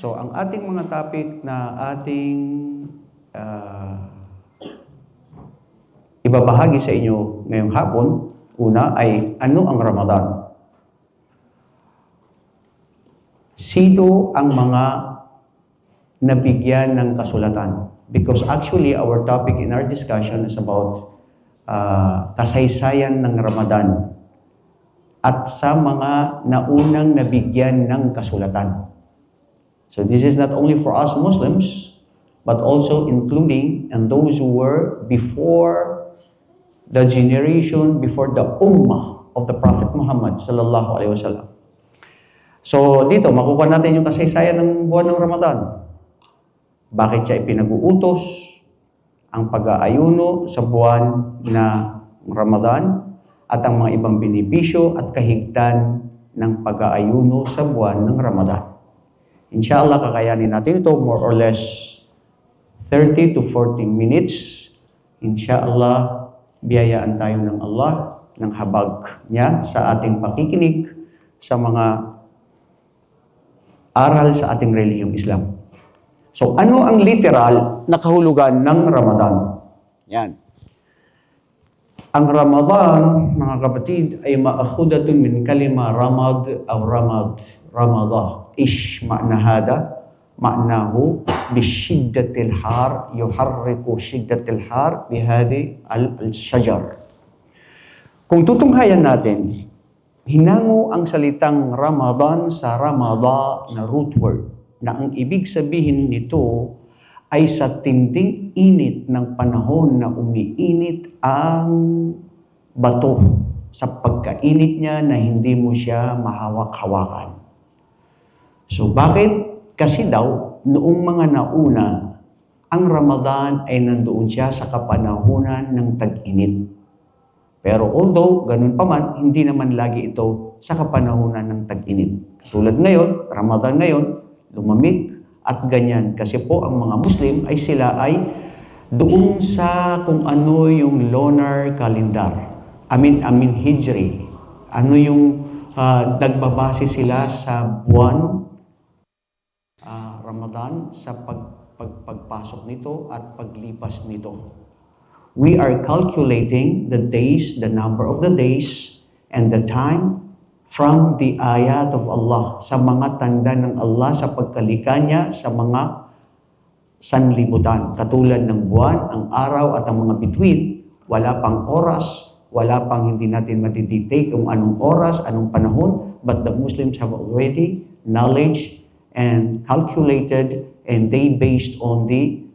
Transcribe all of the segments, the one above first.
So, ang ating mga topic na ating ibabahagi sa inyo ngayong hapon, una ay ano ang Ramadan? Sino ang mga nabigyan ng kasulatan? Because actually, our topic in our discussion is about kasaysayan ng Ramadan at sa mga naunang nabigyan ng kasulatan. So this is not only for us Muslims, but also including and those who were before the generation, before the ummah of the Prophet Muhammad sallallahu alaihi wasallam. So dito, makukuha natin yung kasaysayan ng buwan ng Ramadan. Bakit siya ipinag-uutos, ang pag-aayuno sa buwan na Ramadan, at ang mga ibang benepisyo at kahigtan ng pag-aayuno sa buwan ng Ramadan. Inshallah, kakayanin natin ito more or less 30 to 40 minutes. Inshallah, biyayaan tayo ng Allah, ng habag niya sa ating pakikinig sa mga aral sa ating relihiyong Islam. So, ano ang literal na kahulugan ng Ramadan? Yan. Ang Ramadan, mga kapatid, ay ma'akhudatun min kalima ramad o ramadah. Ish ma'na hada, ma'nahu bishiddatil har, yuharriku shiddatil har bihadi al-shajar. Kung tutunghayan natin, hinango ang salitang Ramadan sa Ramadah na root word, na ang ibig sabihin nito ay sa tinding init ng panahon na umiinit ang bato sa pagkainit niya na hindi mo siya mahawak-hawakan. So bakit? Kasi daw, noong mga nauna, ang Ramadan ay nandoon siya sa kapanahunan ng tag-init. Pero although, ganun pa man, hindi naman lagi ito sa kapanahunan ng tag-init. Tulad ngayon, Ramadan ngayon, lumamig, at ganyan. Kasi po ang mga Muslim ay sila ay doon sa kung ano yung lunar calendar. Amin Hijri. Ano yung nagbabase sila sa buwan Ramadan sa pagpasok nito at paglipas nito. We are calculating the days, the number of the days, and the time from the ayat of Allah, sa mga tanda ng Allah sa pagkalika niya sa mga sanlibutan. Katulad ng buwan, ang araw at ang mga bituin, wala pang oras, wala pang hindi natin matidetect kung anong oras, anong panahon, but the Muslims have already knowledge and calculated and they based on the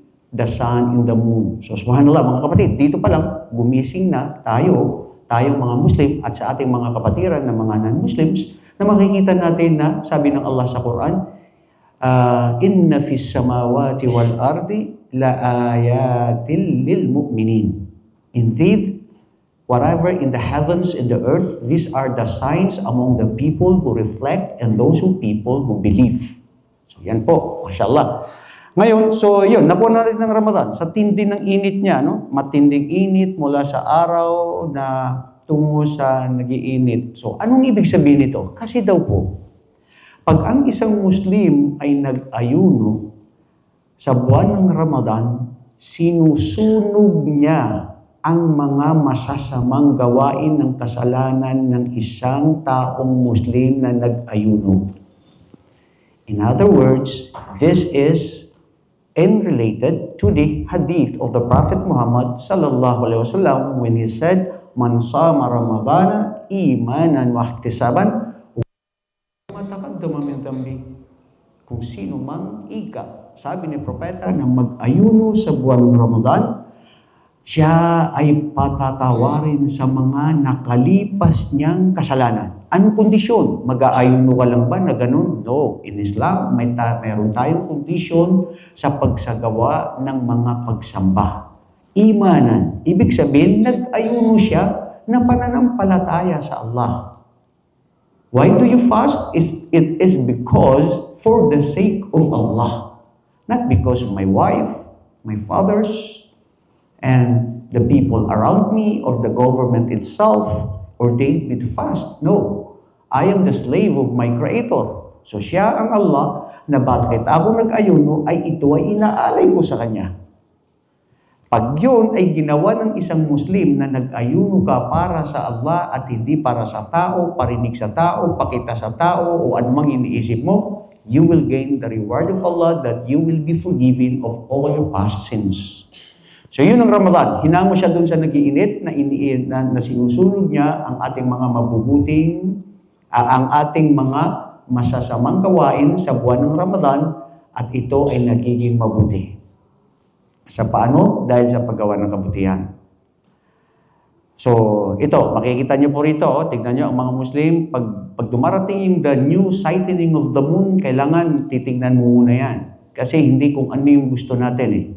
sun and the moon. So subhanallah mga kapatid, dito pa lang, gumising na tayong mga Muslim at sa ating mga kapatiran na mga non-Muslims na makikita natin na sabi ng Allah sa Quran, inna fis samawati wal ardi la ayatil lil mu'minin. Indeed, whatever in the heavens and the earth, these are the signs among the people who reflect and those people who believe. So yan po, mashallah. Ngayon, so yun, nakuha na rin ng Ramadan sa tindi ng init niya, no? Matinding init mula sa araw na tungo sa nagiinit. So, anong ibig sabihin nito? Kasi daw po, pag ang isang Muslim ay nag-ayuno sa buwan ng Ramadan, sinusunog niya ang mga masasamang gawain ng kasalanan ng isang taong Muslim na nag-ayuno. In other words, this is related to the hadith of the Prophet Muhammad sallallahu alaihi wasallam when he said, "Man sama Ramadana imanan wa ihtisaban, mataqaddama min dhanbi." Kung sino mang sabi ni propeta na mag-ayuno sa buwan ng Ramadan, siya ay patatawarin sa mga nakalipas niyang kasalanan. Anong kondisyon? Mag-aayuno ka lang ba na ganun? No. In Islam, mayroon tayong kondisyon sa pagsagawa ng mga pagsamba. Imanan. Ibig sabihin, nag-ayuno siya na pananampalataya sa Allah. Why do you fast? It is because for the sake of Allah. Not because of my wife, my fathers, and the people around me or the government itself ordained me to fast. No. I am the slave of my Creator. So siya ang Allah na bakit ako nag-ayuno ay ito ay inaalay ko sa Kanya. Pag yun ay ginawa ng isang Muslim na nag-ayuno ka para sa Allah at hindi para sa tao, parinig sa tao, pakita sa tao, o anumang iniisip mo, you will gain the reward of Allah that you will be forgiven of all your past sins. So yun ang Ramadan. Hinamo siya dun sa nag-iinit na sinusunod niya ang ating mga mabubuting, ang ating mga masasamang gawain sa buwan ng Ramadan at ito ay nagiging mabuti. Sa paano? Dahil sa paggawa ng kabutihan. So, ito, makikita niyo po rito, tignan niyo ang mga Muslim, pag dumarating yung the new sighting of the moon, kailangan titignan mo muna yan. Kasi hindi kung ano yung gusto natin eh.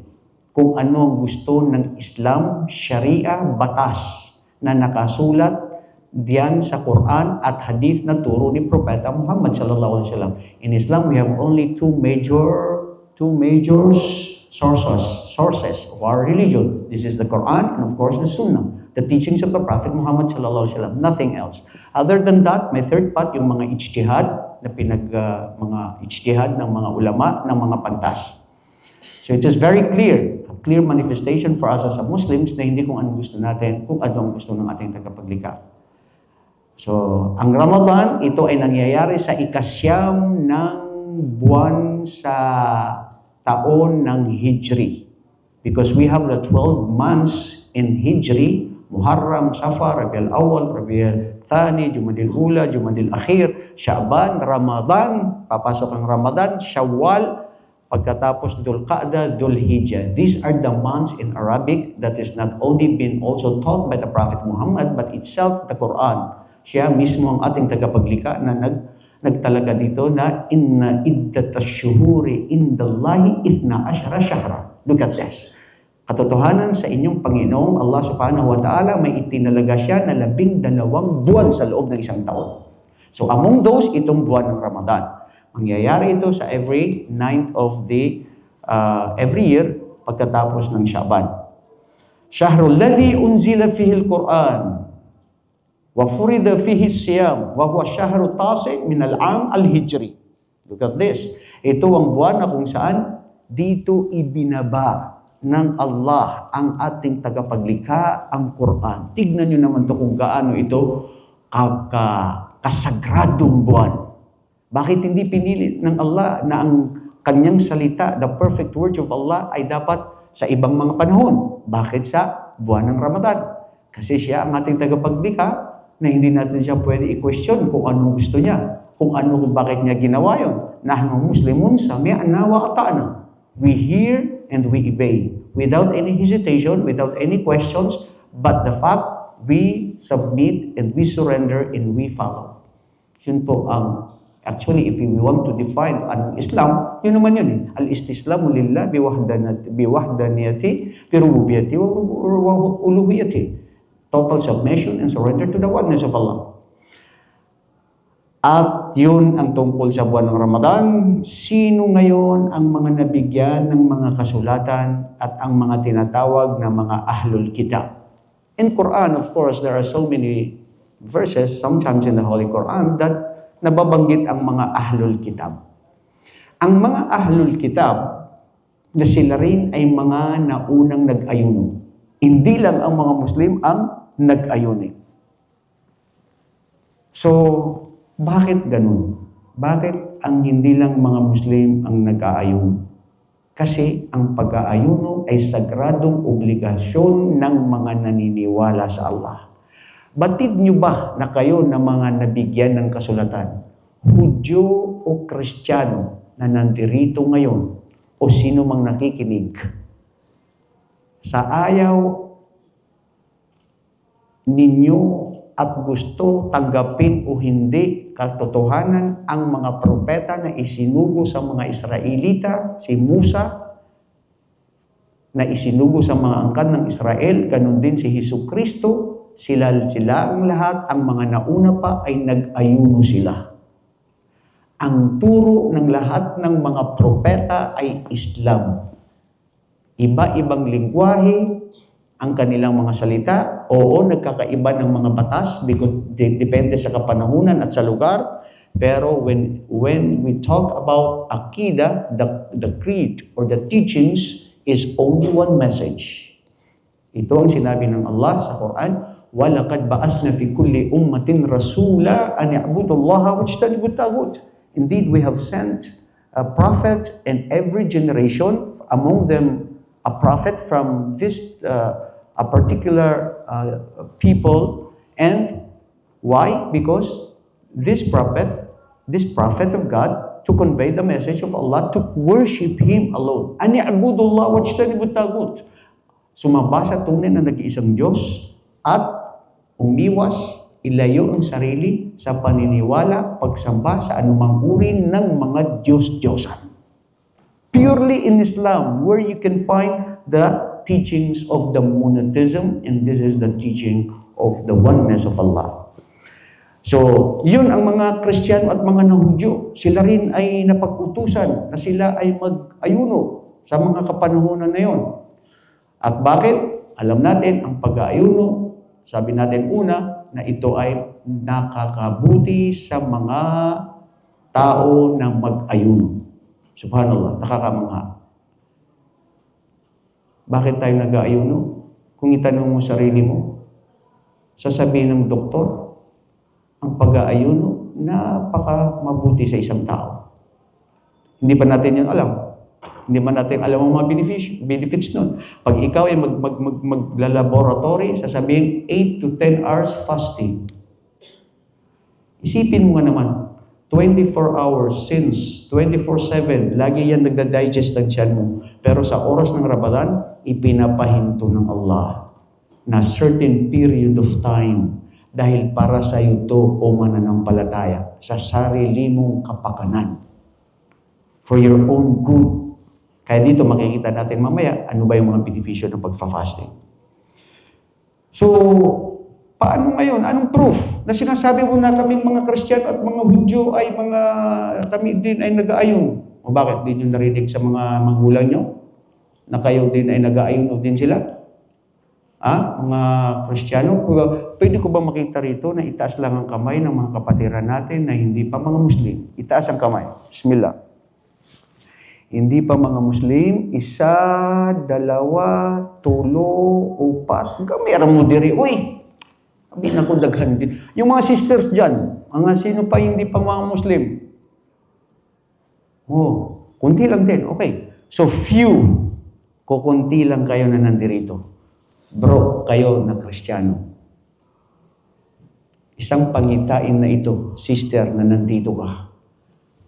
Kung ano ang gusto ng Islam, Sharia, batas na nakasulat diyan sa Quran at hadith na turo ni Propeta Muhammad sallallahu alaihi wasallam. In Islam, we have only two major sources of our religion. This is the Quran and of course the Sunnah, the teachings of the Prophet Muhammad sallallahu alaihi wasallam. Nothing else. Other than that, may third part yung mga ijtihad na mga ijtihad ng mga ulama, ng mga pantas. So it is very clear, a clear manifestation for us as a Muslims na hindi kung ano gusto natin, kung ano ang gusto ng ating tagapaglikha. So, ang Ramadan, ito ay nangyayari sa ikasyam ng buwan sa taon ng Hijri. Because we have the 12 months in Hijri, Muharram, Safar, Rabiul Awwal, Rabiul Thani, Jumadil Ula, Jumadil Akhir, Sha'ban, Ramadan, papasok ang Ramadan, Shawwal, pagkatapos Dhul Qa'dah, Dhul Hijjah. These are the months in Arabic that is not only been also taught by the Prophet Muhammad, but itself the Quran. Siya mismo ang ating tagapaglikha na nagtalaga dito na inna iddatash shuhuri indallahi 12 shahra. Look at this. Katotohanan sa inyong Panginoong Allah Subhanahu wa Ta'ala, may itinalaga siya na 12 buwan sa loob ng isang taon. So among those, itong buwan ng Ramadan. Mangyayari ito sa every 9th of the every year pagkatapos ng Sha'ban. Shahrul ladhi unzila fihi al-Quran wa furida fihi siyam wa huwa shahru tasi min al-am al-hijri. Look at this. Ito ang buwan na kung saan dito ibinaba ng Allah ang ating tagapaglikha, ang Quran. Tignan nyo naman to kung gaano ito kasagradong buwan. Bakit hindi pinili ng Allah na ang kanyang salita, the perfect words of Allah, ay dapat sa ibang mga panahon? Bakit sa buwan ng Ramadan? Kasi siya ang ating tagapaglikha, na hindi natin siya pwede i-question kung anong gusto niya, kung bakit niya ginawa yun. Nahnu muslimun sami'na wa ata'na. We hear and we obey without any hesitation, without any questions, but the fact we submit and we surrender and we follow. Yun po ang actually, if we want to define ang Islam, yun naman yun eh. Al-istislamu lillah biwahdaniyati, birububiyyati, wa uluhiyyati. Total submission and surrender to the oneness of Allah. At yun ang tungkol sa buwan ng Ramadan. Sino ngayon ang mga nabigyan ng mga kasulatan at ang mga tinatawag na mga ahlul kitab? In Quran, of course, there are so many verses, sometimes in the Holy Quran, that nababanggit ang mga ahlul kitab. Ang mga ahlul kitab na sila rin ay mga naunang nag-ayuno. Hindi lang ang mga Muslim ang nag-ayuno. So, bakit ganun? Bakit ang hindi lang mga Muslim ang nag-aayuno? Kasi ang pag-aayuno ay sagradong obligasyon ng mga naniniwala sa Allah. Batid nyo ba na kayo na mga nabigyan ng kasulatan? Hudyo o Kristiyano na nandirito ngayon o sino mang nakikinig? Sa ayaw ninyo at gusto tanggapin o hindi katotohanan ang mga propeta na isinugo sa mga Israelita, si Musa, na isinugo sa mga angkan ng Israel, ganun din si Jesucristo, sila ang lahat, ang mga nauna pa ay nag-ayuno sila. Ang turo ng lahat ng mga propeta ay Islam. Iba-ibang lingwahe, ang kanilang mga salita, oo, nagkakaiba ng mga batas, depende sa kapanahunan at sa lugar, Pero when we talk about Aqidah, the creed or the teachings is only one message. Ito ang sinabi ng Allah sa Quran, وَلَقَدْ بَعَثْنَا فِي كُلِّ أُمَّةٍ رَسُولًا أَنْ يَعْبُدُوا اللَّهَ وَاجْتَنِبُوا الطَّاغُوتَ. Indeed, we have sent a prophet in every generation, among them a prophet from this a particular people. And why? Because this prophet of God, to convey the message of Allah, to worship Him alone. أَنْ يَعْبُدُوا اللَّهَ وَاجْتَنِبُوا الطَّاغُوتَ. Sumamba sa tunay na nag-iisang Diyos at umiwas, ilayo ang sarili sa paniniwala, pagsamba sa anumang uri ng mga Diyos-Diyosan. Purely in Islam, where you can find the teachings of the monotheism, and this is the teaching of the oneness of Allah. So, yun ang mga Kristiyano at mga Nahudyo. Sila rin ay napag-utusan na sila ay mag-ayuno sa mga kapanahunan na yun. At bakit? Alam natin, ang pag-aayuno, sabi natin una, na ito ay nakakabuti sa mga tao na mag-ayuno. Subhanallah, nakakamangha. Bakit tayo nag-aayuno? Kung itanong mo sarili mo, sasabihin ng doktor, ang pag-aayuno, napaka-mabuti sa isang tao. Hindi pa natin yan alam. Hindi man natin alam ang mga benefits nun. Pag ikaw ay magla-laboratory, sasabihin 8 to 10 hours fasting. Isipin mo nga naman, 24 hours since 24/7, lagi yan nagda-digest ng tiyan mo. Pero sa oras ng Ramadan, ipinapahinto ng Allah na certain period of time dahil para sa iyo to o mananampalataya sa sarili mong kapakanan. For your own good. Kaya dito makikita natin mamaya ano ba yung mga benepisyo ng pagfa-fasting. So, paano ngayon? Anong proof na sinasabi mo na kaming mga Kristiyano at mga Hudyo ay kami din ay nag-aayon? O bakit? Di nyo narinig sa mga magulang nyo? Na kayo din ay nag-aayon o din sila? Mga Kristiyano? Pwede ko ba makita rito na itaas lang ang kamay ng mga kapatiran natin na hindi pa mga Muslim? Itaas ang kamay. Bismillah. Hindi pa mga Muslim, 1, 2, 3, 4. Meron mo diri, uy! Sabi na ko daghan din. Yung mga sisters dyan, mga sino pa hindi pa mga Muslim? Kunti lang din. Okay. So few, kukunti lang kayo na nandirito. Bro, kayo na Kristiyano. Isang pangitain na ito, sister, na nandito ka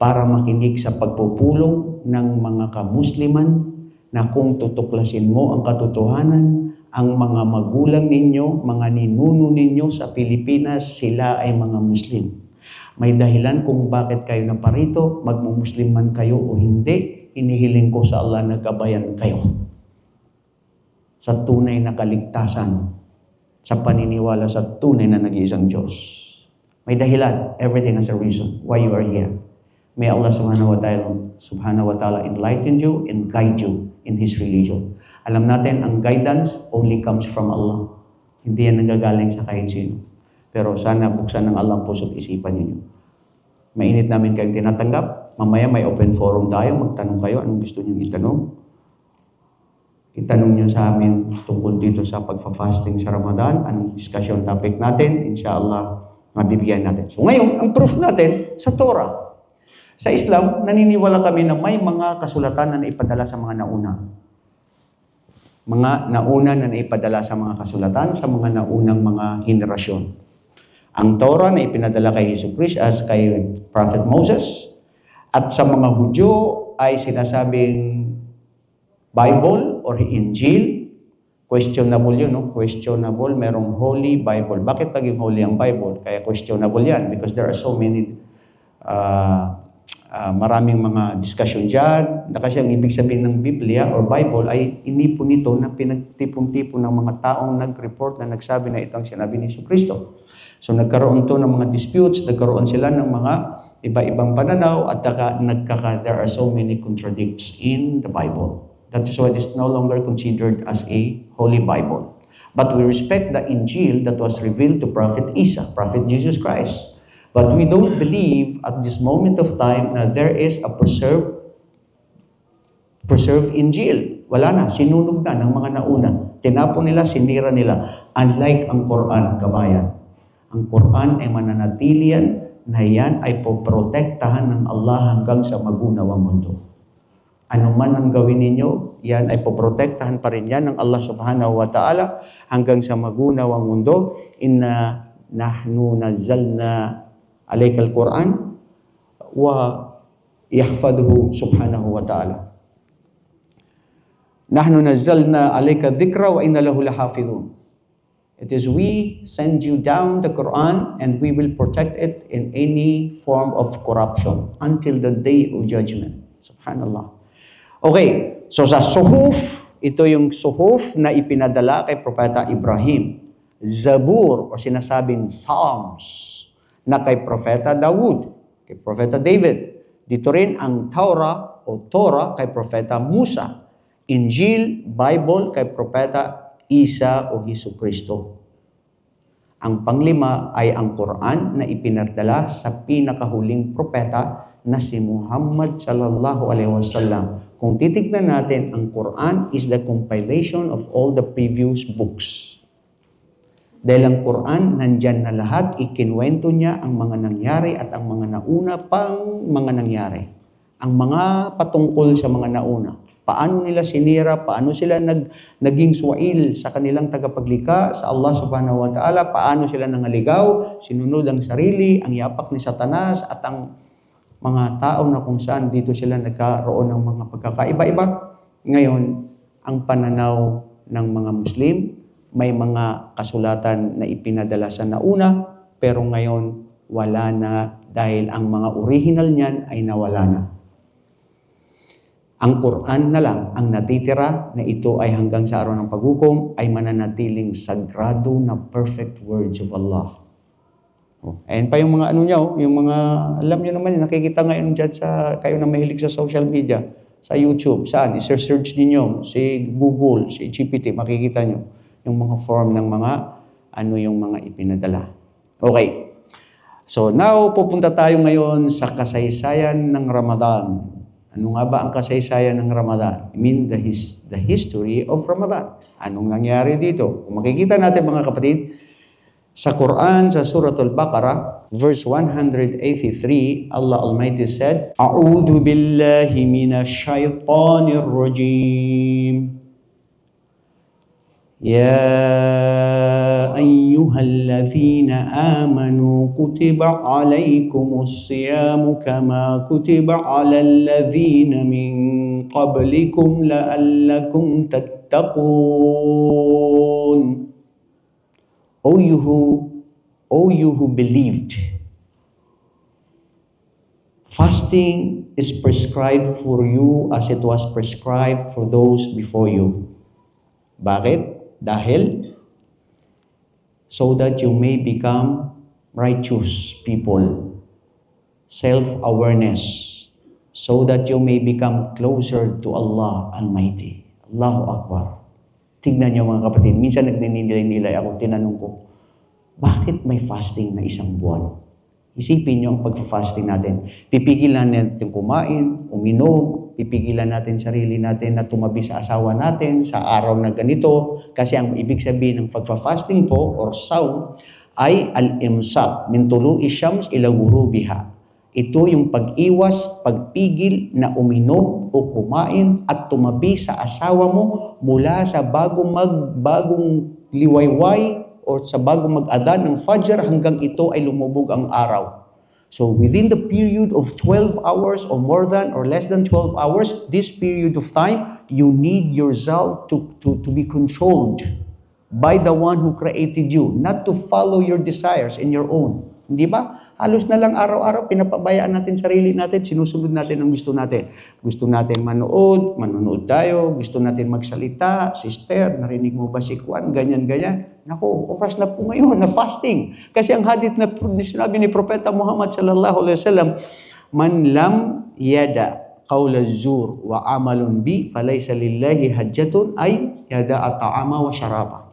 para makinig sa pagpupulong ng mga kamusliman na kung tutuklasin mo ang katotohanan, ang mga magulang ninyo, mga ninuno ninyo sa Pilipinas, sila ay mga Muslim. May dahilan kung bakit kayo naparito, magmumuslim man kayo o hindi, inihiling ko sa Allah na gabayan kayo sa tunay na kaligtasan, sa paniniwala sa tunay na nag-iisang Diyos. May dahilan, everything has a reason why you are here. May Allah subhanahu wa ta'ala enlighten you and guide you in His religion. Alam natin, ang guidance only comes from Allah. Hindi yan nanggagaling sa kahit sino. Pero sana buksan ng Allah ang puso't isipan ninyo. Mainit namin kayong tinatanggap. Mamaya may open forum tayo. Magtanong kayo anong gusto niyo itanong. Itanong niyo sa amin tungkol dito sa pagfa-fasting sa Ramadan. Anong discussion topic natin. Inshallah, mabibigyan natin. So ngayon, ang proof natin sa Torah. Sa Islam, naniniwala kami na may mga kasulatan na naipadala sa mga nauna. Mga nauna na naipadala sa mga kasulatan sa mga naunang mga henerasyon. Ang Torah na ipinadala kay Jesucristo as kay Prophet Moses at sa mga Hudyo ay sinasabing Bible or Injil. Questionable yun, no? Questionable, merong Holy Bible. Bakit naging holy ang Bible? Kaya questionable yan because there are so many maraming mga discussion dyan. Kasi ang ibig sabihin ng Biblia or Bible ay inipon nito na pinagtipon-tipon ng mga taong nag-report na nagsabi na ito ang sinabi ni Jesucristo. So nagkaroon to ng mga disputes, nagkaroon sila ng mga iba-ibang pananaw at there are so many contradicts in the Bible. That is why it is no longer considered as a Holy Bible. But we respect the Injil that was revealed to Prophet Isa, Prophet Jesus Christ. But we don't believe at this moment of time na there is a preserved Injil. Wala na, sinunog na ng mga nauna. Tinapon nila, sinira nila. Unlike ang Quran, kabayan. Ang Quran ay mananatili yan na yan ay poprotektahan ng Allah hanggang sa magunawang mundo. Ano man ang gawin ninyo, yan ay poprotektahan pa rin yan ng Allah subhanahu wa ta'ala hanggang sa magunawang mundo. Inna nahnu nazzalna alaykal Quran wa yahfaduhu subhanahu wa ta'ala. Nahnu nazzalna alayka dhikra wa inna lahu lahafidhun. It is we send you down the Quran and we will protect it in any form of corruption until the day of judgment. Subhanallah. Okay, so sa suhuf, ito yung suhuf na ipinadala kay Propeta Ibrahim. Zabur o sinasabing Psalms na kay Propeta Dawud, kay Propeta David. Dito rin ang Torah o Torah kay Propeta Musa. Injil, Bible kay Propeta Isa o Jesucristo. Ang panglima ay ang Quran na ipinadala sa pinakahuling propeta na si Muhammad sallallahu alaihi wasallam. Kung titignan natin, ang Quran is the compilation of all the previous books. Dahil ang Quran, nandyan na lahat, ikinwento niya ang mga nangyari at ang mga nauna pang mga nangyari. Ang mga patungkol sa mga nauna. Paano nila sinira, paano sila naging suwail sa kanilang tagapaglikha sa Allah subhanahu wa ta'ala, paano sila nangaligaw, sinunod ang sarili, ang yapak ni Satanas at ang mga tao na kung saan dito sila nagkaroon ng mga pagkakaiba-iba. Ngayon, ang pananaw ng mga Muslim, may mga kasulatan na ipinadala sa nauna, pero ngayon wala na dahil ang mga original niyan ay nawala na. Ang Quran na lang ang natitira na ito ay hanggang sa araw ng paghukom ay mananatiling sagrado na perfect words of Allah. Ayan pa yung mga ano niya, yung mga, alam niyo naman, nakikita ngayon dyan sa, kayo na mahilig sa social media, sa YouTube, saan? I-search ninyo, si Google, si GPT, makikita nyo yung mga form ng mga, ano yung mga ipinadala. Okay. So now, pupunta tayo ngayon sa kasaysayan ng Ramadan. Ano nga ba ang kasaysayan ng Ramadan? I mean, the history of Ramadan. Anong nangyari dito? Kung makikita natin mga kapatid, sa Quran, sa Surah Al-Baqarah, verse 183, Allah Almighty said, A'udhu billahi minash shaytanir rajim. يا أيها الذين آمنوا كتب عليكم الصيام كما كتب على الذين من قبلكم لعلكم تتقون. O you who believed, fasting is prescribed for you as it was prescribed for those before you. Bakit? Dahil so that you may become righteous people, self-awareness, so that you may become closer to Allah Almighty. Allahu Akbar. Tignan niyo mga kapatid, minsan nagninilay-nilay ako, tinanong ko, bakit may fasting na isang buwan? Isipin niyo ang pag-fasting natin. Pipigilan natin kumain, uminom, pipigilan natin sarili natin na tumabi sa asawa natin sa araw na ganito. Kasi ang ibig sabihin ng pag-fasting po or saum ay al-imsak min tulu'i syams ila ghurubiha. Ito yung pag-iwas, pagpigil na uminom o kumain at tumabi sa asawa mo mula sa bagong liwayway o sa bagong mag-adhan ng Fajr hanggang ito ay lumubog ang araw. So within the period of 12 hours or more than or less than 12 hours, this period of time, you need yourself to be controlled by the one who created you, not to follow your desires in your own. Hindi ba? Halos na lang araw-araw, pinapabayaan natin sarili natin, sinusunod natin ang gusto natin. Gusto natin manonood tayo, gusto natin magsalita, sister, narinig mo ba si Juan, ganyan-ganyan. Naku, oras na po ngayon na fasting. Kasi ang hadith na sinabi ni Propeta Muhammad sallallahu alaihi wasallam, man lam yada qawla zur wa amalun bi falaysa lillahi hajjatun ay yada at ta'ama wa syaraba.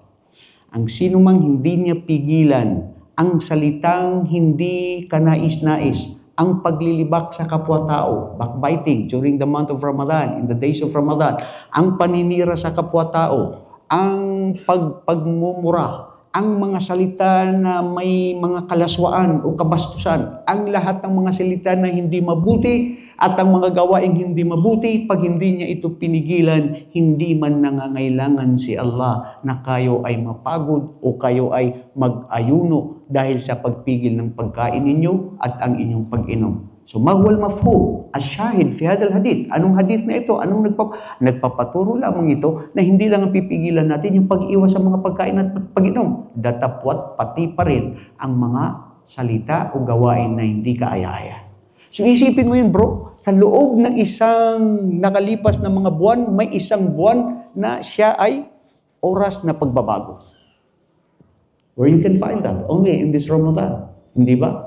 Ang sino mang hindi niya pigilan ang salitang hindi kanais-nais, ang paglilibak sa kapwa-tao, backbiting during the month of Ramadan, in the days of Ramadan, ang paninira sa kapwa-tao, ang pagmumura, ang mga salita na may mga kalaswaan o kabastusan, ang lahat ng mga salita na hindi mabuti at ang mga gawaing hindi mabuti, pag hindi niya ito pinigilan, hindi man nangangailangan si Allah na kayo ay mapagod o kayo ay mag-ayuno dahil sa pagpigil ng pagkain ninyo at ang inyong pag-inom. So, mahwal mafhum, asyahid fi hadal hadith. Anong hadith na ito? Anong nagpapaturo lamang ito na hindi lang ang pipigilan natin yung pag-iwas sa mga pagkain at pag-inom. Datapwat pati pa rin ang mga salita o gawain na hindi kaaya-aya. So, isipin mo yun, bro. Sa loob ng isang nakalipas na mga buwan, may isang buwan na siya ay oras na pagbabago. Where you can find that? Only in this Ramadan. Hindi ba?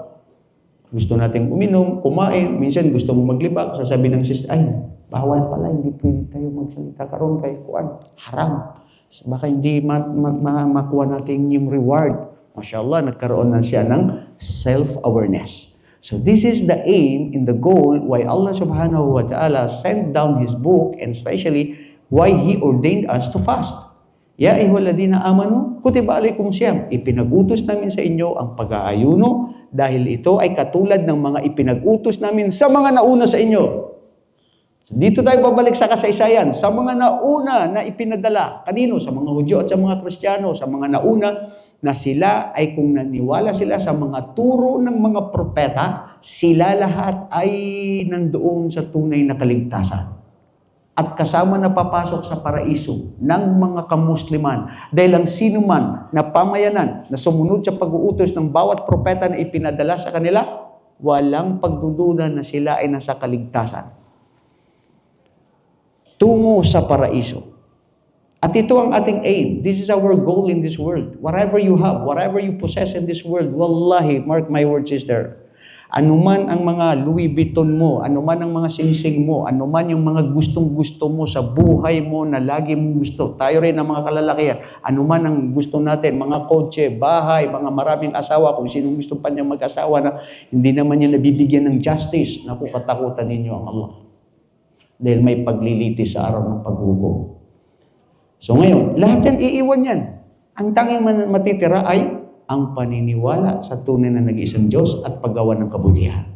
Gusto nating uminom, kumain, minsan gusto mo maglibak, sasabihin ng sister, ay, bawal pala, hindi pwede tayo magsalita karon kay kuan. Haram. Baka hindi makuha natin yung reward. Mashallah, nagkaroon na siya ng self-awareness. So this is the aim and the goal why Allah subhanahu wa ta'ala sent down His book and especially why He ordained us to fast. Ya ayyuhalladhina amanu, kutiba alaykum siyam. Ipinag-utos namin sa inyo ang pag-aayuno dahil ito ay katulad ng mga ipinag-utos namin sa mga nauna sa inyo. So dito tayo babalik sa kasaysayan. Sa mga nauna na ipinadala. Kanino? Sa mga Hudyo at sa mga Kristiyano. Sa mga nauna na sila ay kung naniwala sila sa mga turo ng mga propeta, sila lahat ay nandoon sa tunay na kaligtasan. At kasama na papasok sa paraiso ng mga kamusliman dahil ang sino man na pamayanan na sumunod sa pag-uutos ng bawat propeta na ipinadala sa kanila, walang pagdududa na sila ay nasa kaligtasan. Tungo sa paraiso. At ito ang ating aim. This is our goal in this world. Whatever you have, whatever you possess in this world, wallahi, mark my word, sister, anuman ang mga Louis Vuitton mo, anuman ang mga singsing mo, anuman yung mga gustong-gusto mo sa buhay mo na lagi mong gusto. Tayo rin ang mga kalalakihan. Anuman ang gusto natin, mga kotse, bahay, mga maraming asawa, kung sinong gusto pa niya mag-asawa na hindi naman niya nabibigyan ng justice, naku, katakutan ninyo ang Allah. Dahil may paglilitis sa araw ng paghukom. So ngayon, lahat yan, iiwan yan. Ang tanging matitira ay ang paniniwala sa tunay na nag-iisang Diyos at paggawa ng kabutihan.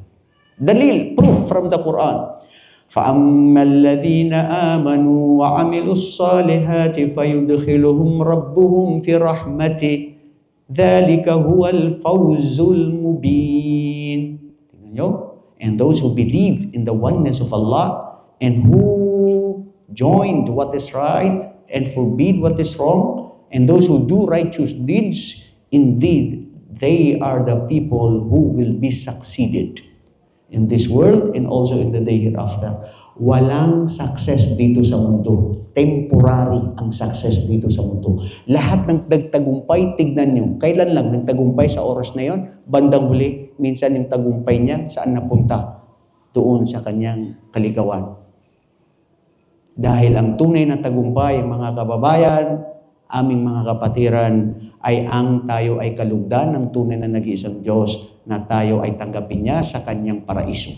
Dalil, proof from the Quran. فَأَمَّا الَّذِينَ آمَنُوا وَعَمِلُوا الصَّالِحَاتِ فَيُدْخِلُهُمْ رَبُّهُمْ فِي رَحْمَتِهِ ذَلِكَ هُوَ الْفَوْزُ الْمُبِينُ. Tingnan nyo? And those who believe in the oneness of Allah and who joined what is right and forbid what is wrong, and those who do righteous deeds, indeed, they are the people who will be succeeded in this world and also in the day hereafter. Walang success dito sa mundo. Temporary ang success dito sa mundo. Lahat ng nagtagumpay, tignan nyo, kailan lang nagtagumpay sa oras na yon? Bandang huli, minsan yung tagumpay niya, saan napunta? Doon sa kanyang kaligawan. Dahil ang tunay na tagumpay, mga kababayan, aming mga kapatiran, ay ang tayo ay kalugdan ng tunay na nag-iisang Diyos na tayo ay tanggapin niya sa kanyang paraiso.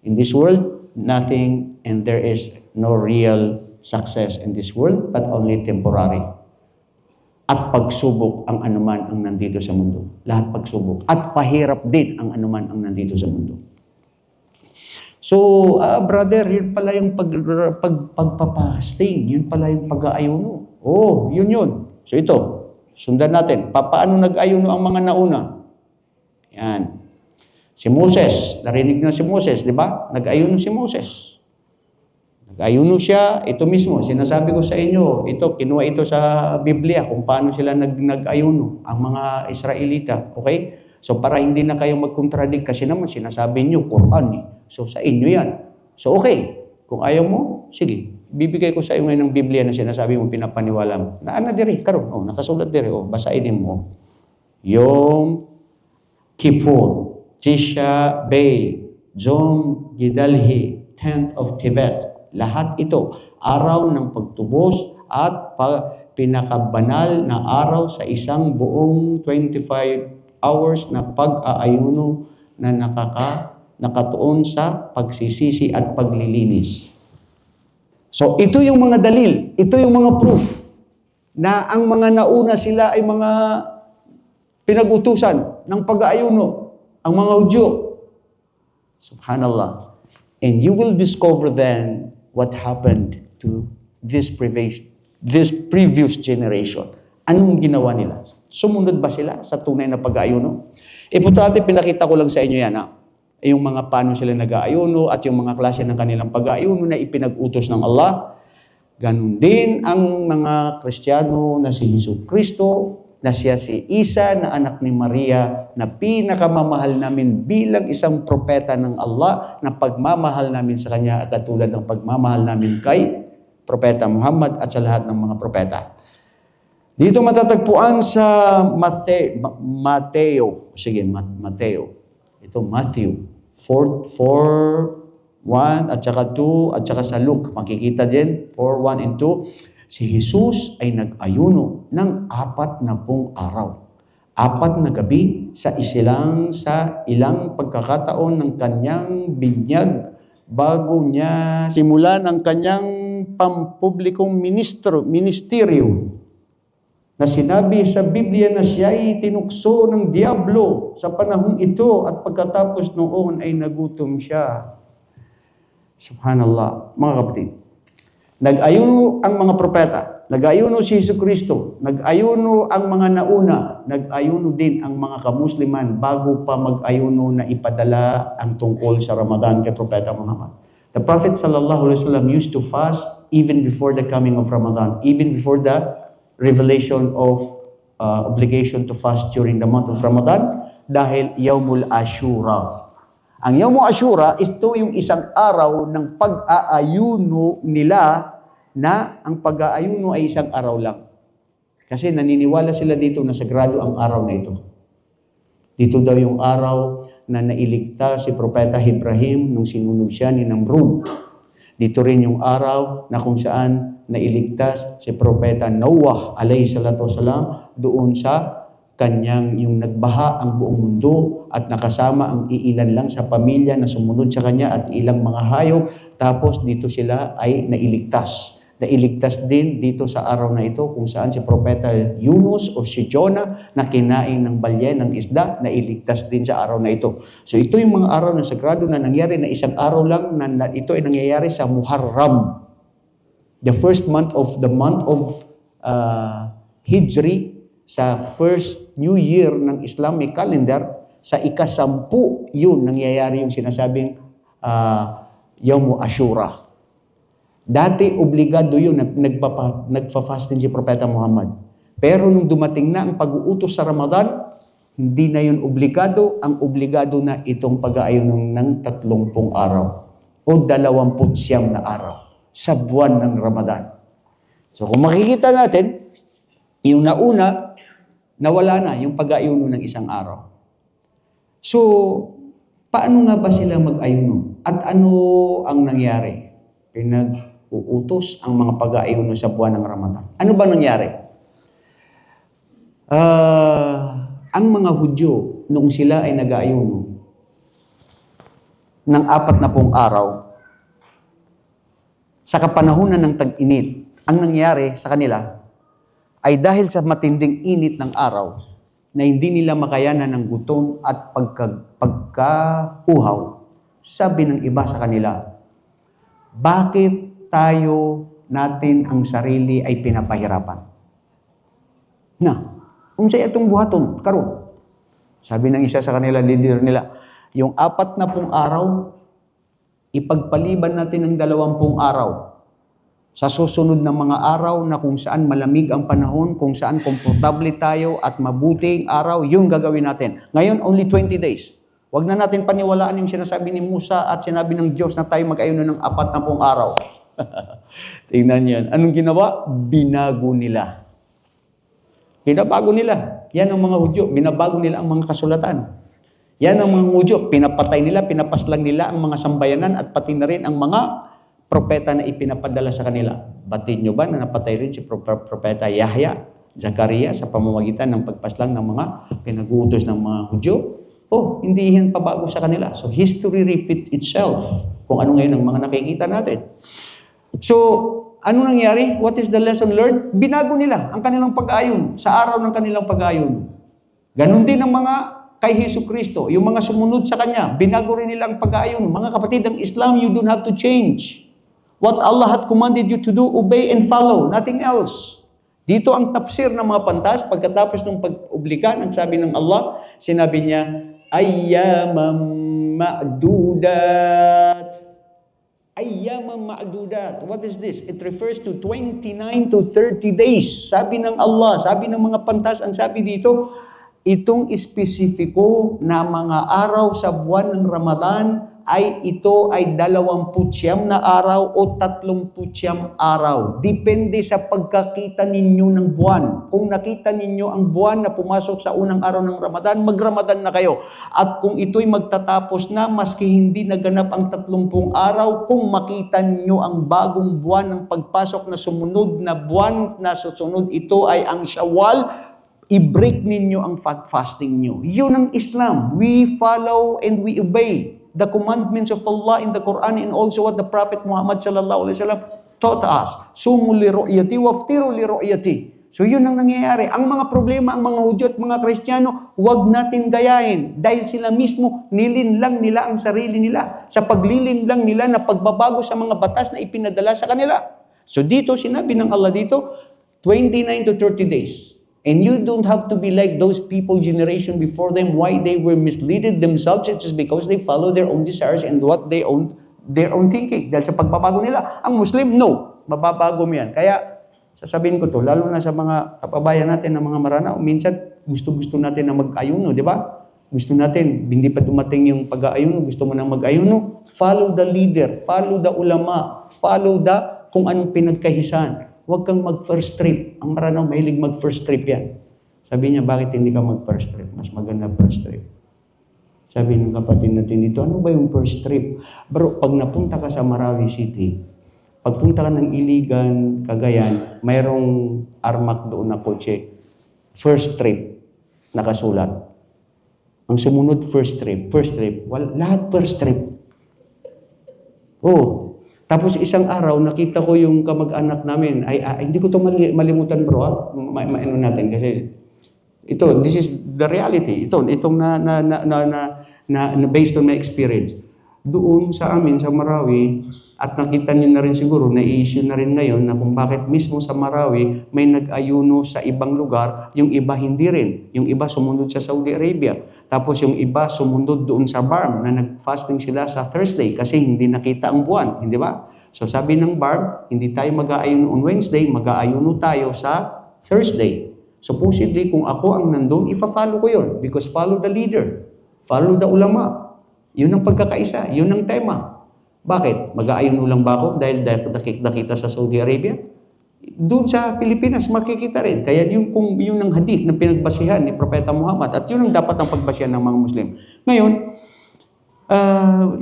In this world, nothing and there is no real success in this world but only temporary. At pagsubok ang anuman ang nandito sa mundo. Lahat pagsubok. At pahirap din ang anuman ang nandito sa mundo. So, brother, yun pala yung pagpapasting. Yun pala yung pag-aayuno. Oh, yun. So ito, sundan natin. Paano nag-ayuno ang mga nauna? Yan. Si Moses, narinig na si Moses, di ba? Nag-ayuno si Moses. Nag-ayuno siya, ito mismo, sinasabi ko sa inyo, ito, kinuha ito sa Biblia, kung paano sila nag-ayuno, ang mga Israelita. Okay? So para hindi na kayo mag-contradict, kasi naman sinasabi nyo, Quran eh. So sa inyo yan. So okay, kung ayaw mo, sige. Bibigay ko sa iyo ngayon ng Biblia na sinasabi mo, pinapaniwala mo. Na diri, karon, nakasulat diri, basainin mo. Yom Kippur, Tisha B'Av, Jom Gidalhi, 10th of Tevet. Lahat ito, araw ng pagtubos at pinakabanal na araw sa isang buong 25 hours na pag-aayuno na nakatuon sa pagsisisi at paglilinis. So ito yung mga dalil, ito yung mga proof na ang mga nauna sila ay mga pinag-utusan ng pag-aayuno, ang mga Hudyo. Subhanallah. And you will discover then what happened to this previous generation. Anong ginawa nila? Sumunod ba sila sa tunay na pag-aayuno? Importante, pinakita ko lang sa inyo yan, yung mga paano sila nag-aayuno at yung mga klase ng kanilang pag-aayuno na ipinag-utos ng Allah. Ganun din ang mga Kristiyano na si Jesucristo, na siya si Isa na anak ni Maria, na pinakamamahal namin bilang isang propeta ng Allah, na pagmamahal namin sa Kanya at katulad ng pagmamahal namin kay Propeta Muhammad at sa lahat ng mga propeta. Dito matatagpuan sa Mateo. Ito Matthew 4:1 at saka 2 at saka sa Luke. Makikita din 4:1 and 2. Si Jesus ay nag-ayuno ng 40 araw. 4 na gabi sa ilang pagkakataon ng kanyang binyag bago niya simulan ang kanyang pampublikong ministeryo na sinabi sa Biblia na siya ay tinukso ng diablo sa panahong ito at pagkatapos noon ay nagutom siya. Subhanallah. Mga kapatid, nag-ayuno ang mga propeta, nag-ayuno si Jesucristo, nag-ayuno ang mga nauna, nag-ayuno din ang mga kamusliman bago pa mag-ayuno na ipadala ang tungkol sa Ramadan kay Propeta Muhammad. The Prophet ﷺ used to fast even before the coming of Ramadan, even before the revelation of obligation to fast during the month of Ramadan dahil Yawmul Ashura. Ang Yawmul Ashura, ito yung isang araw ng pag-aayuno nila na ang pag-aayuno ay isang araw lang. Kasi naniniwala sila dito na sagrado ang araw na ito. Dito daw yung araw na nailigtas si Propeta Ibrahim nung sinunog siya ni Namrud. Dito rin yung araw na kung saan nailigtas si Propeta Noah alayhi salatu wasalam doon sa kanyang yung nagbaha ang buong mundo at nakasama ang iilan lang sa pamilya na sumunod sa kanya at ilang mga hayop. Tapos dito sila ay nailigtas. Nailigtas din dito sa araw na ito kung saan si Propeta Yunus o si Jonah na kinain ng balye ng isda, nailigtas din sa araw na ito. So ito yung mga araw na sagrado na nangyari na isang araw lang na ito ay nangyayari sa Muharram. The first month of Hijri, sa first new year ng Islamic calendar, sa ika-10 yun nangyayari yung sinasabing Yawm Ashura. Dati obligado yun, nagpa-fasting si Propeta Muhammad. Pero nung dumating na ang pag-uutos sa Ramadan, hindi na yun obligado. Ang obligado na itong pag-aayuno ng 30 araw o 29 na araw sa buwan ng Ramadan. So kung makikita natin, yung nauna, nawala na yung pag-aayuno ng isang araw. So, paano nga ba sila mag-ayuno? At ano ang nangyari? Pinag-uutos ang mga pag-aayuno sa buwan ng Ramadan. Ano ba nangyari? Ang mga Hudyo, noong sila ay nag-aayuno ng 40 araw, sa kapanahunan ng tag-init, ang nangyari sa kanila ay dahil sa matinding init ng araw na hindi nila makayanan ng gutom at pagkauhaw, sabi ng iba sa kanila, bakit tayo natin ang sarili ay pinapahirapan? Unsay atong buhaton karon? Sabi ng isa sa kanila, leader nila, yung 40 araw, ipagpaliban natin ng 20 araw. Sa susunod na mga araw na kung saan malamig ang panahon, kung saan komportable tayo at mabuting araw, yung gagawin natin. Ngayon, only 20 days. Huwag na natin paniwalaan yung sinasabi ni Musa at sinabi ng Diyos na tayo mag-ayuno ng 40 araw. Tingnan yan. Anong ginawa? Binago nila. Binabago nila. Yan ang mga Hudyo. Binabago nila ang mga kasulatan. Yan ang mga Hudyo. Pinapatay nila, pinapaslang nila ang mga sambayanan at pati na rin ang mga propeta na ipinapadala sa kanila. Batid nyo ba na napatay rin si Propeta Yahya, Zakaria sa pamamagitan ng pagpaslang ng mga pinag-uutos ng mga Hudyo? Oh, hindi yan pabago sa kanila. So history repeats itself kung ano ngayon ang mga nakikita natin. So, ano nangyari? What is the lesson learned? Binago nila ang kanilang pag-ayon sa araw ng kanilang pag-ayon. Ganon din ang mga kay Hesus Kristo, yung mga sumunod sa Kanya, binago rin nila ang pag-ayon. Mga kapatid, ang Islam, you don't have to change. What Allah hath commanded you to do, obey and follow, nothing else. Dito ang tafsir ng mga pantas, pagkatapos ng pag-obliga, ang sabi ng Allah, sinabi niya, Ayyamam ma'dudat. Ayyamam ma'dudat. What is this? It refers to 29 to 30 days. Sabi ng Allah, sabi ng mga pantas, ang sabi dito, itong espesifiko na mga araw sa buwan ng Ramadan ito ay 29 na araw o 30 araw. Depende sa pagkakita ninyo ng buwan. Kung nakita ninyo ang buwan na pumasok sa unang araw ng Ramadan, mag-Ramadan na kayo. At kung ito'y magtatapos na, maski hindi naganap ang 30 araw, kung makita ninyo ang bagong buwan ng pagpasok na sumunod na buwan na susunod, ito ay ang Shawwal, i-break ninyo ang fasting nyo. Yun ang Islam. We follow and we obey the commandments of Allah in the Quran and also what the Prophet Muhammad sallallahu alaihi wasallam taught us. Sumu li ru'yati waftiru li ru'yati. So yun ang nangyayari. Ang mga problema, ang mga Hudyo at mga Kristiyano, huwag natin gayahin dahil sila mismo nilinlang nila ang sarili nila sa paglilinlang nila na pagbabago sa mga batas na ipinadala sa kanila. So dito, sinabi ng Allah dito, 29 to 30 days. And you don't have to be like those people generation before them, why they were misled themselves. It's just because they follow their own desires and what they own, their own thinking. Dahil sa pagbabago nila. Ang Muslim, no. Mababago mo yan. Kaya, sasabihin ko to, lalo na sa mga kapabayan natin na mga Maranao, minsan gusto-gusto natin na mag-ayuno, di ba? Gusto natin, hindi pa dumating yung pag-aayuno, gusto mo nang mag-ayuno. Follow the leader, follow the ulama, follow the kung anong pinagkahisan. Huwag kang mag-first trip. Ang Maranao, mahilig mag-first trip yan. Sabi niya, bakit hindi ka mag-first trip? Mas maganda first trip. Sabi ng kapatid natin dito, ano ba yung first trip? Bro, pag napunta ka sa Marawi City, pagpunta ka ng Iligan, Cagayan, mayroong armak doon na kotse. First trip, nakasulat. Ang sumunod, first trip. First trip. Lahat first trip. Oh, tapos isang araw, nakita ko yung kamag-anak namin. Hindi ko ito malimutan bro, ha? Ano natin, kasi ito, this is the reality. Itong na based on my experience. Doon sa amin, sa Marawi, at nakita niyo na rin siguro, na-issue na rin ngayon na kung bakit mismo sa Marawi may nag-ayuno sa ibang lugar, yung iba hindi rin. Yung iba sumunod sa Saudi Arabia. Tapos yung iba sumunod doon sa BARM na nag-fasting sila sa Thursday kasi hindi nakita ang buwan. Hindi ba? So sabi ng BARM, hindi tayo mag-aayuno on Wednesday, mag-aayuno tayo sa Thursday. Supposedly, kung ako ang nandun, ifa-follow ko yun because follow the leader. Follow the ulama. Yun ang pagkakaisa. Yun ang tema. Bakit? Mag-aayuno lang ba ako dahil nakita sa Saudi Arabia? Doon sa Pilipinas, makikita rin. Kaya yun ang hadith na pinagbasihan ni Propeta Muhammad at yun ang dapat ang pagbasihan ng mga Muslim. Ngayon,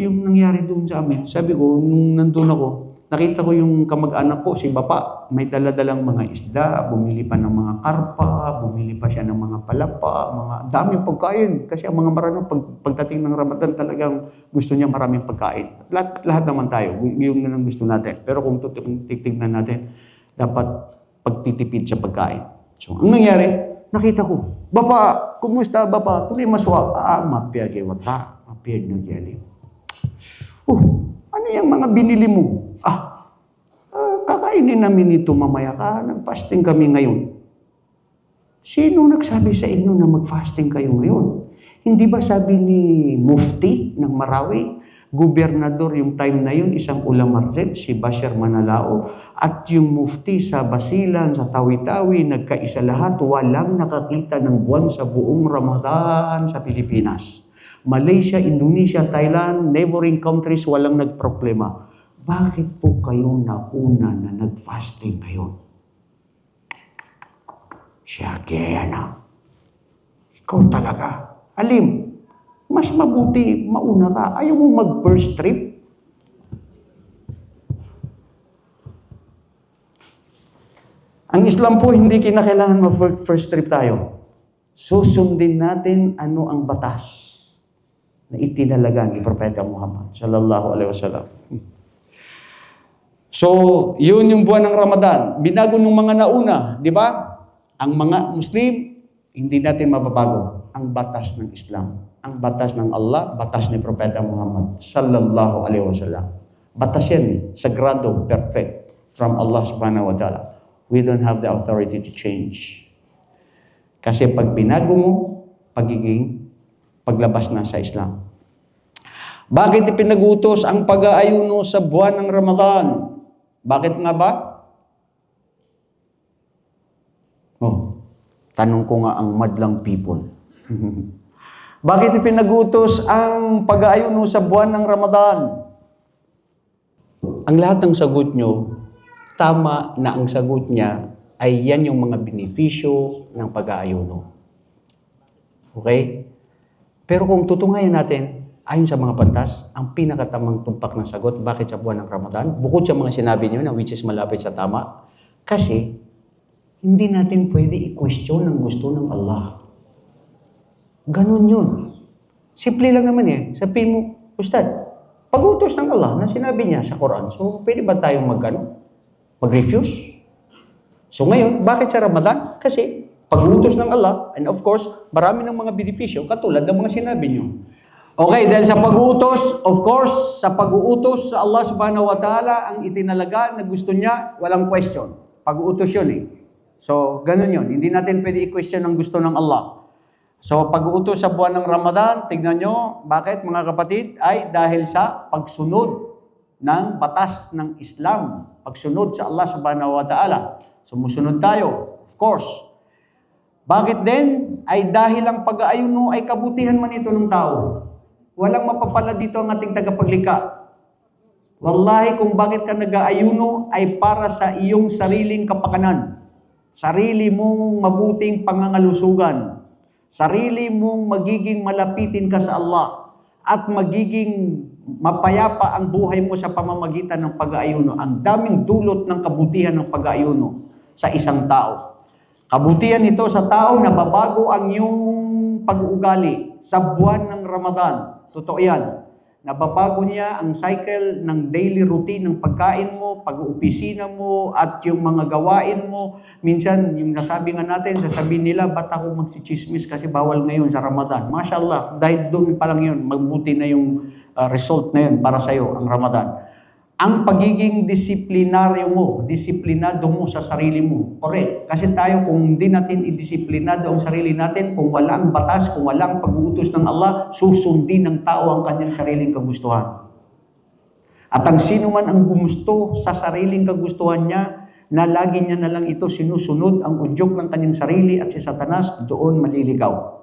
yung nangyari doon sa amin, sabi ko, nung nandun ako, nakita ko yung kamag-anak ko, si Bapa, may daladalang mga isda, bumili pa ng mga karpa, bumili pa siya ng mga palapa, mga daming pagkain. Kasi ang mga Maranao, pagdating ng Ramadan, talagang gusto niya maraming pagkain. Lahat naman tayo, yung nang gusto natin. Pero kung titignan natin, dapat pagtitipid sa pagkain. So, ang nangyari, nakita ko, Bapa, kumusta Bapa? Tuloy maswa. Mapiyagi wata. Mapiyag na jali. Ano yung mga binili mo? Kakainin namin ito mamaya ka. Nag-fasting kami ngayon. Sino nagsabi sa inyo na mag-fasting kayo ngayon? Hindi ba sabi ni Mufti ng Marawi, gobernador yung time na yun, isang ulamarzet, si Bashar Manalao, at yung Mufti sa Basilan, sa Tawi-Tawi, nagkaisa lahat, walang nakakita ng buwan sa buong Ramadan sa Pilipinas. Malaysia, Indonesia, Thailand, neighboring countries, walang nagproklema. Bakit po kayo nauna na nag-fasting ngayon? Siya kaya na. Ikaw talaga. Alim, mas mabuti mauna ka. Ayaw mo mag-first trip? Ang Islam po, hindi kinakailangan mag-first trip tayo. Susundin natin ano ang batas na itinalaga ni Propeta Muhammad sallallahu alaihi wasallam. So, yun yung buwan ng Ramadan. Binago ng mga nauna, di ba? Ang mga Muslim, hindi natin mababago ang batas ng Islam. Ang batas ng Allah, batas ni Propeta Muhammad sallallahu alaihi wasallam. Batas yan, sagrado, perfect from Allah subhanahu wa ta'ala. We don't have the authority to change. Kasi pag binago mo, pagiging paglabas na sa Islam. Bakit ipinag-utos ang pag-aayuno sa buwan ng Ramadan? Bakit nga ba? Oh, tanong ko nga ang madlang people. Bakit ipinag-utos ang pag-aayuno sa buwan ng Ramadan? Ang lahat ng sagot nyo, tama na ang sagot niya ay yan yung mga benepisyo ng pag-aayuno. Okay? Pero kung tutungayan natin, ayon sa mga pantas, ang pinakatamang tumpak ng sagot, bakit sa buwan ng Ramadan? Bukod sa mga sinabi niyo na which is malapit sa tama, kasi hindi natin pwede i-question ang gusto ng Allah. Ganun yun. Simple lang naman eh. Sabihin mo, Ustad, pag-utos ng Allah na sinabi niya sa Quran, so pwede ba tayong mag-refuse? So ngayon, bakit sa Ramadan? Kasi pag-utos ng Allah, and of course, marami ng mga benepisyo katulad ng mga sinabi niyo. Okay, dahil sa pag-uutos, of course, sa pag-uutos sa Allah subhanahu wa ta'ala, ang itinalaga na gusto niya, walang question. Pag-uutos yun eh. So, ganun yun. Hindi natin pwede i-question ang gusto ng Allah. So, pag-uutos sa buwan ng Ramadan, tignan nyo, bakit mga kapatid? Ay dahil sa pagsunod ng batas ng Islam. Pagsunod sa Allah subhanahu wa ta'ala. Sumusunod tayo, of course. Bakit din? Ay dahil ang pag-aayuno ay kabutihan man ito ng tao. Walang mapapala dito ang ating tagapaglikha. Wallahi, kung bakit ka nag-aayuno ay para sa iyong sariling kapakanan. Sarili mong mabuting pangangalusugan. Sarili mong magiging malapitin ka sa Allah. At magiging mapayapa ang buhay mo sa pamamagitan ng pag-aayuno. Ang daming dulot ng kabutihan ng pag-aayuno sa isang tao. Kabutihan ito sa tao na babago ang iyong pag-uugali sa buwan ng Ramadan. Totoo yan. Nababago niya ang cycle ng daily routine ng pagkain mo, pag-uopisina mo, at yung mga gawain mo. Minsan, yung nasabi nga natin, sasabihin nila, ba't ako magsichismis kasi bawal ngayon sa Ramadan? Mashallah, dahil doon pa lang yun, magbuti na yung result na yun para sa'yo, ang Ramadan. Ang pagiging disiplinaryo mo, disiplinado mo sa sarili mo. Correct. Kasi tayo, kung hindi natin idisiplinado ang sarili natin, kung wala ang batas, kung wala ang pag-uutos ng Allah, susundin ng tao ang kanyang sariling kagustuhan. At ang sino man ang gumusto sa sariling kagustuhan niya, na lagi niya na lang ito sinusunod ang udyok ng kanyang sarili at si Satanas, doon maliligaw.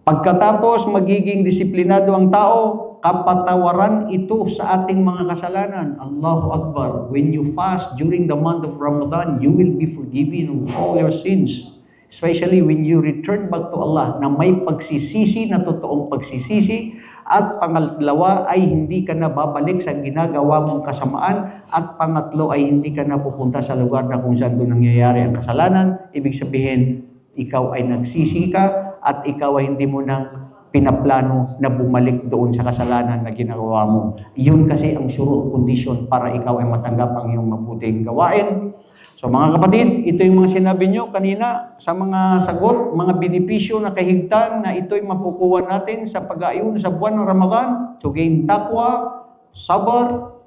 Pagkatapos magiging disiplinado ang tao, kapatawaran ito sa ating mga kasalanan. Allahu Akbar. When you fast during the month of Ramadan, you will be forgiven of all your sins. Especially when you return back to Allah na may pagsisisi na totoong pagsisisi, at pangalawa ay hindi ka na babalik sa ginagawa mong kasamaan, at pangatlo ay hindi ka na pupunta sa lugar na kung saan doon nangyayari ang kasalanan. Ibig sabihin, ikaw ay nagsisi ka at ikaw ay hindi mo nang pinaplano na bumalik doon sa kasalanan na ginagawa mo. Yun kasi ang surut, condition para ikaw ay matanggap ang iyong mabuting gawain. So mga kapatid, ito yung mga sinabi nyo kanina sa mga sagot, mga benepisyo na kahigtan na ito'y mapukuha natin sa pag-aayuno sa buwan ng Ramadan. To gain taqwa, sabar,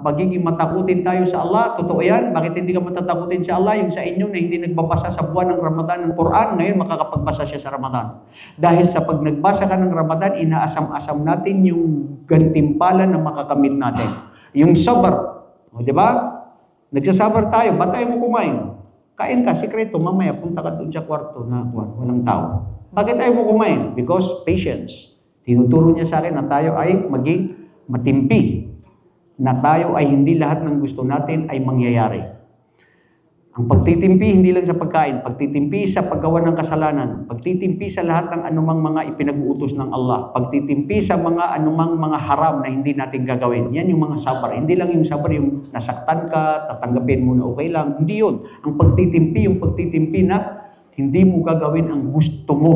magiging matakutin tayo sa Allah. Totoo yan. Bakit hindi ka matatakutin sa Allah? Yung sa inyo na hindi nagbabasa sa buwan ng Ramadan ng Quran, ngayon makakapagbasa siya sa Ramadan. Dahil sa pag nagbasa ka ng Ramadan, inaasam-asam natin yung gantimpala na makakamit natin. Yung sabar. O, di ba? Nagsasabar tayo. Ba't tayo mo kumain? Kain ka, sikreto. Mamaya, punta ka doon sa kwarto na walang tao. Bakit tayo mo kumain? Because patience. Tinuturo niya sa akin na tayo ay maging matimpi, na tayo ay hindi lahat ng gusto natin ay mangyayari. Ang pagtitimpi hindi lang sa pagkain, pagtitimpi sa paggawa ng kasalanan, pagtitimpi sa lahat ng anumang mga ipinag-uutos ng Allah, pagtitimpi sa mga anumang mga haram na hindi natin gagawin. Yan yung mga sabar. Hindi lang yung sabar yung nasaktan ka, tatanggapin mo na okay lang. Hindi yun. Ang pagtitimpi, yung pagtitimpi na hindi mo gagawin ang gusto mo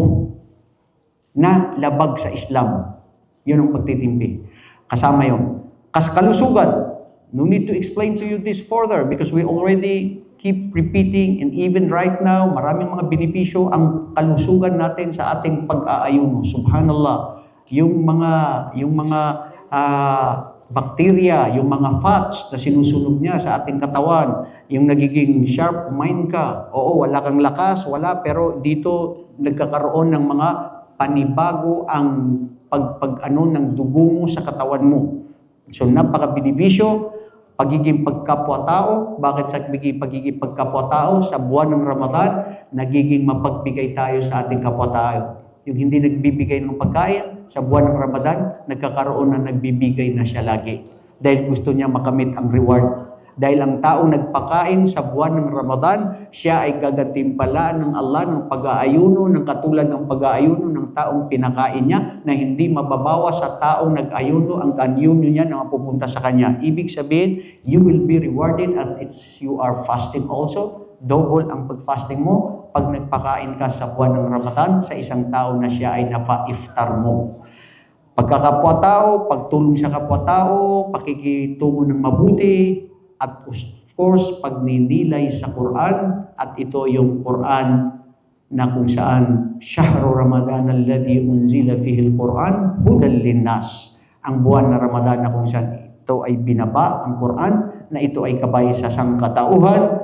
na labag sa Islam. Yun ang pagtitimpi. Kasama yun. Kalusugan. No need to explain to you this further because we already keep repeating, and even right now, maraming mga benepisyo ang kalusugan natin sa ating pag-aayuno. Subhanallah. Yung mga bacteria, yung mga fats na sinusunog niya sa ating katawan, yung nagiging sharp mind ka. Oo, wala kang lakas, wala, pero dito nagkakaroon ng mga panibago ang pag-ano ng dugo mo sa katawan mo. So napaka-benepisyo. Pagiging pagkapwa-tao, bakit sa pagiging pagkapwa-tao sa buwan ng Ramadan, nagiging mapagbigay tayo sa ating kapwa-tao. Yung hindi nagbibigay ng pagkain, sa buwan ng Ramadan, nagkakaroon na nagbibigay na siya lagi. Dahil gusto niya makamit ang reward. Dahil ang tao nagpakain sa buwan ng Ramadan, siya ay gagantimpalaan ng Allah ng pag-aayuno, ng katulad ng pag-aayuno ng taong pinakain niya na hindi mababawa sa taong nag-ayuno ang kanyuno niya na mapupunta sa kanya. Ibig sabihin, you will be rewarded as you are fasting also. Double ang pag-fasting mo pag nagpakain ka sa buwan ng Ramadan sa isang tao na siya ay napa-iftar mo. Pagkakapwa-tao, pagtulong sa kapwa-tao, pakikitungo ng mabuti, at of course, pagninilay sa Quran, at ito yung Quran na kung saan Shahru Ramadan alladhi unzila fihi al-Quran hudan linnas. Ang buwan na Ramadan na kung saan ito ay binaba ang Quran, na ito ay kabay sa sangkatauhan,